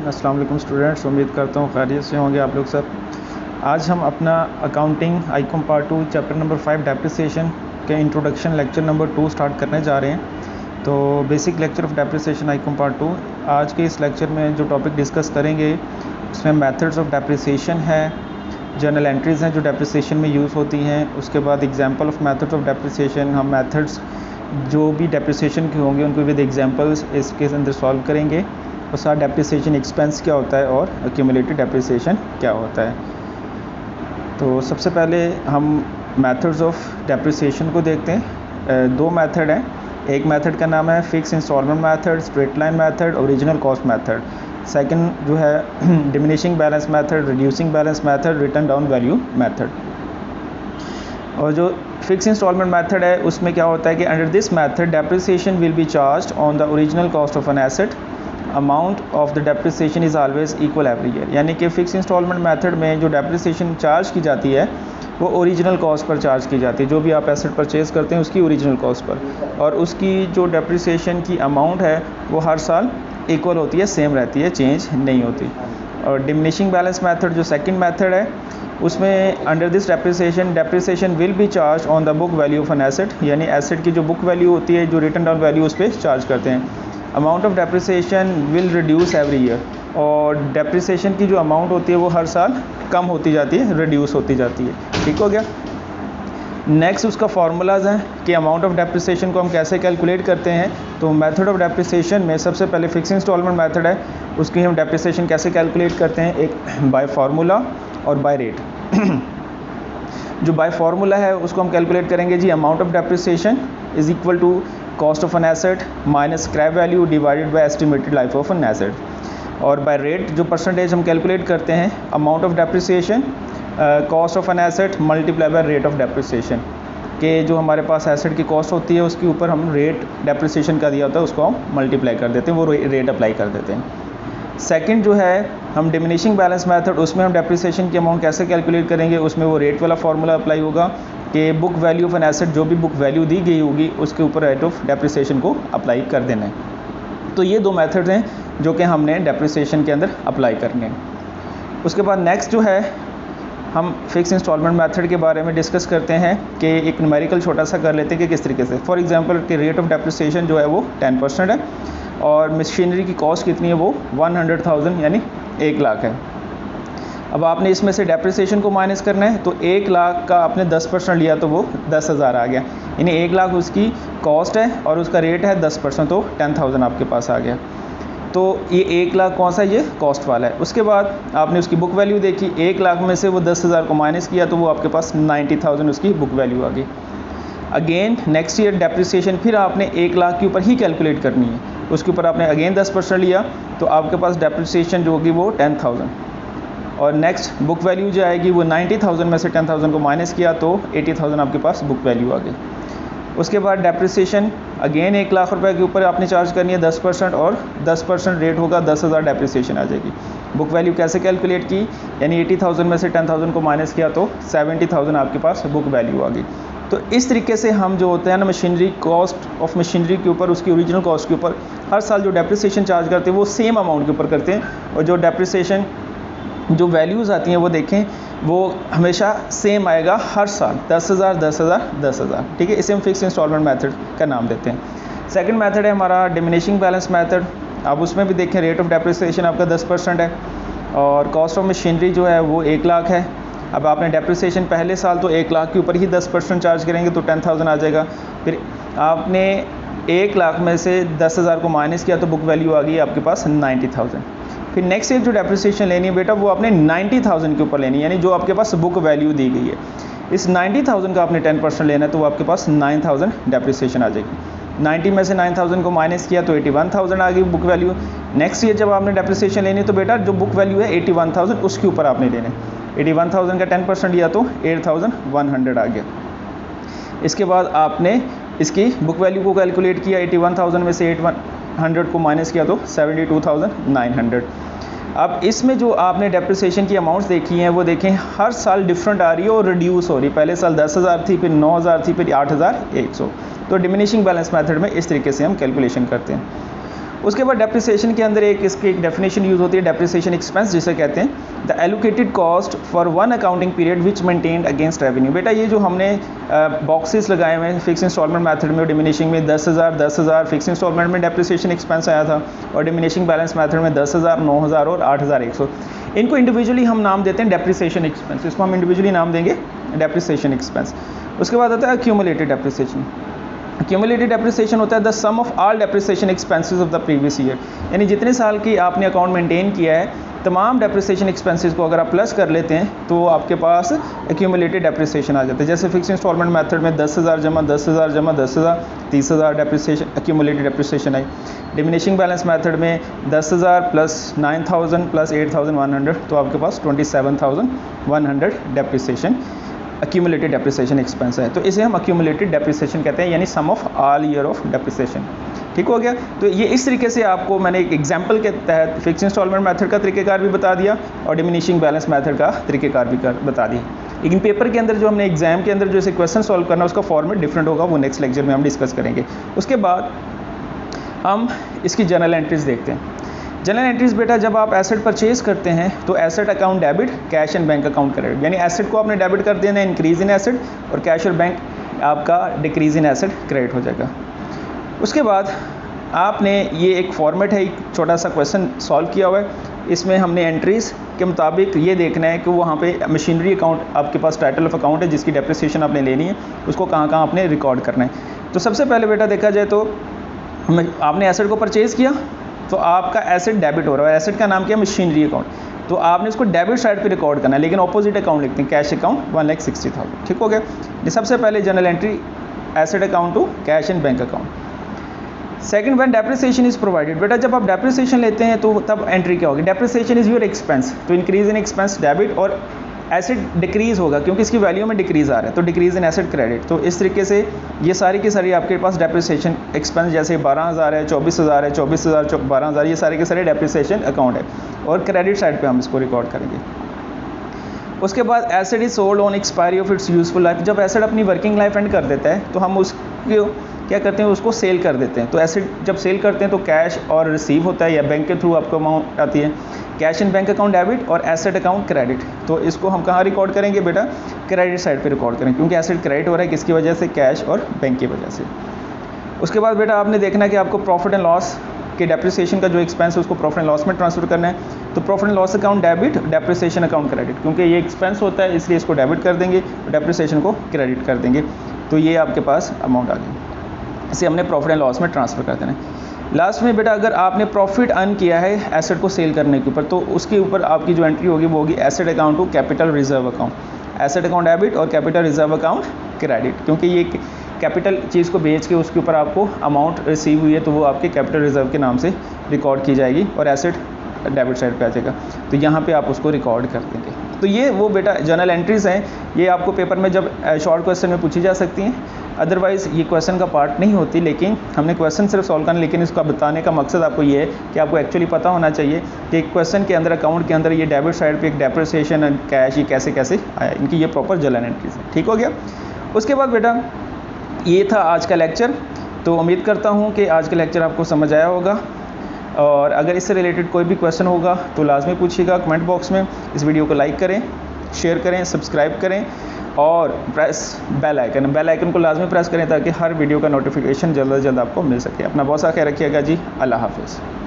अस्सलाम वालेकुम स्टूडेंट्स, उम्मीद करता हूँ खैरियत से होंगे आप लोग सब। आज हम अपना accounting Icom part 2 chapter number 5 depreciation के इंट्रोडक्शन लेक्चर नंबर 2 स्टार्ट करने जा रहे हैं। तो basic lecture of depreciation Icom part 2। आज के इस लेक्चर में जो टॉपिक डिस्कस करेंगे उसमें मेथड्स ऑफ डेप्रिसिएशन है, जर्नल एंट्रीज़ हैं जो डेप्रिसिएशन में यूज़ होती हैं। उसके बाद example of methods of depreciation, हम मेथड्स जो भी डेप्रिसिएशन के होंगे उनको विद एग्जांपल्स इसके अंदर सॉल्व करेंगे। और साथ डेप्रिसिएशन एक्सपेंस क्या होता है और एक्यूमुलेटेड डेप्रिसिएशन क्या होता है। तो सबसे पहले हम मेथड्स ऑफ डेप्रिसिएशन को देखते हैं। दो मेथड हैं, एक मेथड का नाम है fix instalment method, straight line method, original cost method. Second जो है diminishing balance method, reducing balance method, written down value method. और जो फिक्स इंस्टॉलमेंट मेथड है उसमें क्या होता है कि under this method depreciation will be charged on the original cost of an asset, amount of the depreciation is always equal every year. यानी कि फ़िक्स इंस्टॉलमेंट मेथड में जो डेप्रिसिएशन चार्ज की जाती है वो ओरिजिनल कॉस्ट पर चार्ज की जाती है, जो भी आप एसेट परचेज़ करते हैं उसकी ओरिजिनल कॉस्ट पर, और उसकी जो डेप्रिसिएशन की अमाउंट है वो हर साल इक्वल होती है, सेम रहती है, चेंज नहीं होती। और डिमिनिशिंग बैलेंस मेथड जो सेकंड मेथड है उसमें under this depreciation will be charge on the book value of an asset, यानी एसेट की जो बुक वैल्यू होती है, जो रिटन डाउन वैल्यू उस पर चार्ज करते हैं। Amount of depreciation will reduce every year, और डेप्रिसिएशन की जो अमाउंट होती है वो हर साल कम होती जाती है, रिड्यूस होती जाती है। ठीक हो गया। नेक्स्ट उसका फार्मूलाज हैं कि अमाउंट ऑफ डेप्रिसिएशन को हम कैसे कैलकुलेट करते हैं। तो मेथड ऑफ डेप्रिसिएशन में सबसे पहले फिक्स इंस्टॉलमेंट मेथड है, उसकी हम डेप्रिसिएशन कैसे कैलकुलेट करते हैं, एक बाय फार्मूला और बाय रेट। जो बाय फार्मूला है उसको हम कैलकुलेट करेंगे जी, amount of depreciation is equal to cost of an asset minus scrap value divided by estimated life of an asset. और बाय रेट जो परसेंटेज हम कैलकुलेट करते हैं, amount of depreciation cost of an asset multiply by rate of depreciation, के जो हमारे पास asset की cost होती है उसके ऊपर हम रेट डेप्रिसिएशन का दिया होता है उसको हम मल्टीप्लाई कर देते हैं, वो रेट अप्लाई कर देते हैं। सेकंड जो है हम डिमिनिशिंग बैलेंस मेथड, उसमें हम डेप्रिसिएशन की अमाउंट कैसे कैलकुलेट करेंगे, उसमें वो रेट वाला फार्मूला अप्लाई होगा कि book value of an asset, जो भी बुक वैल्यू दी गई होगी उसके ऊपर रेट ऑफ डेप्रिसिएशन को अप्लाई कर देना है। तो ये दो मेथड्स हैं जो कि हमने डेप्रिसिएशन के अंदर अप्लाई करने हैं। उसके बाद नेक्स्ट जो है हम फिक्स इंस्टॉलमेंट मेथड के बारे में डिस्कस करते हैं कि एक न्यूमेरिकल छोटा सा कर लेते हैं कि किस तरीके से। फॉर एग्जांपल कि रेट ऑफ डेप्रिसिएशन जो है वो 10% है और मशीनरी की कॉस्ट कितनी है, वो 100,000 यानी 1 लाख है। अब आपने इसमें से डेप्रिसिएशन को माइनस करना है, तो 1 लाख का आपने 10% लिया तो वो 10,000 आ गया, यानी 1 लाख उसकी कॉस्ट है और उसका रेट है 10%, तो 10,000 आपके पास आ गया। तो ये 1 लाख कौन सा, ये कॉस्ट वाला है। उसके बाद आपने उसकी बुक वैल्यू देखी, 1 लाख में से वो 10,000 को माइनस किया तो वो आपके पास 90,000 उसकी बुक वैल्यू आ गई। अगेन नेक्स्ट ईयर डेप्रिसिएशन फिर आपने 1 लाख के ऊपर ही कैलकुलेट करनी है, उसके ऊपर आपने अगेन 10% लिया तो आपके पास डेप्रिसिएशन जो होगी वो 10,000, और नेक्स्ट बुक वैल्यू जो आएगी वो 90,000 में से 10,000 को माइनस किया तो 80,000 आपके पास बुक वैल्यू आ गई। उसके बाद डेप्रिसिएशन अगेन 1 लाख रुपए के ऊपर आपने चार्ज करनी है 10%, और 10% रेट होगा, 10,000 डेप्रिसिएशन आ जाएगी। बुक वैल्यू कैसे कैलकुलेट की, यानी 80,000 में से 10,000 को माइनस किया तो 70,000 आपके पास बुक वैल्यू आ गई। तो इस तरीके से हम जो होते हैं ना, मशीनरी कॉस्ट ऑफ मशीनरी के ऊपर, उसकी ओरिजिनल कॉस्ट के ऊपर हर साल जो डेप्रिसिएशन चार्ज करते हैं वो सेम अमाउंट के ऊपर करते हैं, और जो डेप्रिसिएशन जो वैल्यूज़ आती हैं वो देखें वो हमेशा सेम आएगा हर साल, 10,000 10,000 10,000। ठीक है, इसे हम फिक्स इंस्टॉलमेंट मेथड का नाम देते हैं। सेकंड मेथड है हमारा डिमिनिशिंग बैलेंस मेथड। अब उसमें भी देखें रेट ऑफ डेप्रिसिएशन आपका 10% है और कॉस्ट ऑफ मशीनरी जो है वो 1 लाख है। अब आपने डेप्रिसिएशन पहले साल तो 1 लाख के ऊपर ही 10% चार्ज करेंगे तो 10,000 आ जाएगा। फिर आपने 1 लाख में से 10,000 को माइनस किया तो बुक वैल्यू आ गई आपके पास 90,000। फिर नेक्स्ट ईयर जो डेप्रिसिएशन लेनी है बेटा वो आपने 90,000 के ऊपर लेनी है, यानी जो आपके पास बुक वैल्यू दी गई है, इस 90,000 का आपने 10% लेना है तो वो आपके पास 9,000 डेप्रिसिएशन आ जाएगी। 90 में से 9,000 को माइनस किया तो 81,000 आ गई बुक वैल्यू। नेक्स्ट ईयर जब आपने डेप्रिसिएशन लेनी है तो बेटा जो बुक वैल्यू है 81,000 उसके ऊपर आपने लेना है। 81,000 का 10% लिया तो 8,100 आ गया। इसके बाद आपने इसकी बुक वैल्यू को कैलकुलेट किया, 81,000 में से 8,100 को माइनस किया तो 72,900। अब इसमें जो आपने डेप्रिसिएशन की अमाउंट्स देखी हैं वो देखें हर साल डिफरेंट आ रही है और रिड्यूस हो रही है। पहले साल 10,000 थी, फिर 9,000 थी, फिर 8,100। तो डिमिनिशिंग बैलेंस मेथड में इस तरीके से हम कैलकुलेशन करते हैं। उसके बाद डेप्रिसिएशन के अंदर इसकी एक डेफिनेशन यूज़ होती है, डेप्रिसिएशन एक्सपेंस जिसे कहते हैं the allocated cost for one accounting period which maintained against revenue. बेटा ये जो हमने बॉक्सेस लगाए हुए हैं फिक्स इंस्टॉलमेंट मेथड में और डिमिनिशिंग में 10,000 फिक्स इंस्टॉलमेंट में डेप्रिसिएशन एक्सपेंस आया था और डिमिनिशिंग बैलेंस मेथड में 10,000, 9,000 और 8,100। इनको इंडिविजुअली हम नाम देते हैं डेप्रिसिएशन एक्सपेंस, इसको हम इंडिविजुअली नाम देंगे डेप्रिसिएशन एक्सपेंस। उसके बाद आता है अक्यूमुलेटेड डेप्रिसिएशन। Accumulated डेप्रिसिएशन होता है the sum of all depreciation expenses of the previous year, यानी जितने साल की आपने अकाउंट मेंटेन किया है तमाम डेप्रिसिएशन एक्सपेंसेस को अगर आप प्लस कर लेते हैं तो आपके पास एक्यूमुलेटेड डेप्रिसिएशन आ जाता है। जैसे फिक्स इंस्टॉलमेंट मेथड में 10,000 जमा 10,000 जमा 10,000 30,000 डेप्रिसिएशन एक्यूमुलेटेड डेप्रिसिएशन आई। डिमिनिशिंग बैलेंस मेथड में 10,000 प्लस 9,000 प्लस 8,100 तो आपके पास 27,100 डेप्रिसिएशन एक्यूमुलेटेड डेप्रिसिएशन एक्सपेंस है। तो इसे हम एक्यूमुलेटेड डेप्रिसिएशन कहते हैं, यानी sum of all year of depreciation. ठीक हो गया। तो ये इस तरीके से आपको मैंने एक एग्जांपल के तहत फिक्स इंस्टॉलमेंट मेथड का तरीक़ेकार भी बता दिया और डिमिनिशिंग बैलेंस मेथड का तरीक़ेकार भी बता दिया। लेकिन पेपर के अंदर जो हमने एग्जाम के अंदर जो इसे क्वेश्चन सॉल्व करना उसका फॉर्मेट डिफरेंट होगा, वो नेक्स्ट लेक्चर में हम डिस्कस करेंगे। उसके बाद हम इसकी जर्नल एंट्रीज देखते हैं। जनरल एंट्रीज बेटा जब आप एसेट परचेज करते हैं तो asset account debit, cash and bank account credit, यानी एसेट को आपने डेबिट कर देना है इंक्रीज इन एसेट और कैश और बैंक आपका डिक्रीज इन एसेट क्रेडिट हो जाएगा। उसके बाद आपने ये एक फॉर्मेट है, एक छोटा सा क्वेश्चन सॉल्व किया हुआ है, इसमें हमने एंट्रीज़ के मुताबिक ये देखना है कि वहाँ पे मशीनरी अकाउंट आपके पास टाइटल ऑफ अकाउंट है जिसकी डेप्रिसिएशन आपने लेनी है, उसको कहाँ कहाँ आपने रिकॉर्ड करना है। तो सबसे पहले बेटा देखा जाए तो आपने एसेट को परचेज़ किया तो आपका एसेट डेबिट हो रहा है, एसेट का नाम क्या है मशीनरी अकाउंट, तो आपने उसको डेबिट साइड पे रिकॉर्ड करना है, लेकिन ऑपोजिट अकाउंट लिखते हैं कैश अकाउंट 1,60,000। ठीक हो गया। ये सबसे पहले journal entry asset account to cash and bank account. Second when depreciation is provided, बेटा जब आप डेप्रिसिएशन लेते हैं तो तब एंट्री क्या होगी, डेप्रिसिएशन इज योर एक्सपेंस, तो इंक्रीज इन एक्सपेंस डेबिट और एसेट डिक्रीज़ होगा क्योंकि इसकी वैल्यू में डिक्रीज़ आ रहा है तो डिक्रीज़ इन एसेट क्रेडिट। तो इस तरीके से ये सारी की सारी आपके पास डेप्रिसिएशन एक्सपेंस जैसे 12,000 है, 24,000 है, 24,000 12,000 ये सारे के सारे डेप्रिसिएशन अकाउंट है और क्रेडिट साइड पे हम इसको रिकॉर्ड करेंगे। उसके बाद asset is sold on expiry of its useful life, जब एसेट अपनी वर्किंग लाइफ एंड कर देता है तो हम उसको क्या करते हैं, उसको सेल कर देते हैं। तो एसेट जब सेल करते हैं तो कैश और रिसीव होता है या बैंक के थ्रू आपको अमाउंट आती है, cash and bank account debit और एसेट अकाउंट क्रेडिट। तो इसको हम कहाँ रिकॉर्ड करेंगे बेटा, क्रेडिट साइड पे रिकॉर्ड करेंगे क्योंकि एसेट क्रेडिट हो रहा है किसकी वजह से, कैश और बैंक की वजह से। उसके बाद बेटा आपने देखना है कि आपको प्रॉफिट एंड लॉस के डेप्रिसिएशन का जो एक्सपेंस है उसको प्रॉफिट एंड लॉस में ट्रांसफर करना है। तो profit and loss account debit, depreciation account credit, क्योंकि ये एक्सपेंस होता है इसलिए इसको डेबिट कर देंगे और डेप्रिसिएशन को क्रेडिट कर देंगे। तो ये आपके पास अमाउंट आ गई, इसे हमने प्रॉफिट एंड लॉस में ट्रांसफ़र कर देना है। लास्ट में बेटा अगर आपने प्रॉफिट अर्न किया है एसेट को सेल करने के ऊपर तो उसके ऊपर आपकी जो एंट्री होगी वो होगी asset account to capital reserve account, asset account debit और कैपिटल रिजर्व अकाउंट क्रेडिट, क्योंकि ये कैपिटल चीज़ को बेच के उसके ऊपर आपको अमाउंट रिसीव हुई है तो वो आपके कैपिटल रिजर्व के नाम से रिकॉर्ड की जाएगी और एसेट डेबिट साइड पे आ जाएगा, तो यहाँ पे आप उसको रिकॉर्ड कर देंगे। तो ये वो बेटा जर्नल एंट्रीज़ हैं, ये आपको पेपर में जब शॉर्ट क्वेश्चन में पूछी जा सकती हैं, अदरवाइज़ ये क्वेश्चन का पार्ट नहीं होती, लेकिन हमने क्वेश्चन सिर्फ सॉल्व करना, लेकिन इसका बताने का मकसद आपको ये है कि आपको एक्चुअली पता होना चाहिए कि क्वेश्चन के अंदर अकाउंट के अंदर ये डेबिट साइड पे एक डेप्रिसिएशन एंड कैश ये कैसे कैसे आया, इनकी ये प्रॉपर जर्नल एंट्रीज है। ठीक हो गया। उसके बाद बेटा ये था आज का लेक्चर, तो उम्मीद करता हूँ कि आज का लेक्चर आपको समझ आया होगा और अगर इससे रिलेटेड कोई भी क्वेश्चन होगा तो लाजमी पूछिएगा कमेंट बॉक्स में। इस वीडियो को लाइक करें, शेयर करें, सब्सक्राइब करें और प्रेस बेल आइकन को लाजमी प्रेस करें ताकि हर वीडियो का नोटिफिकेशन जल्द से जल्द आपको मिल सके। अपना बहुत सा ख्याल रखिएगा जी। अल्लाह हाफिज़।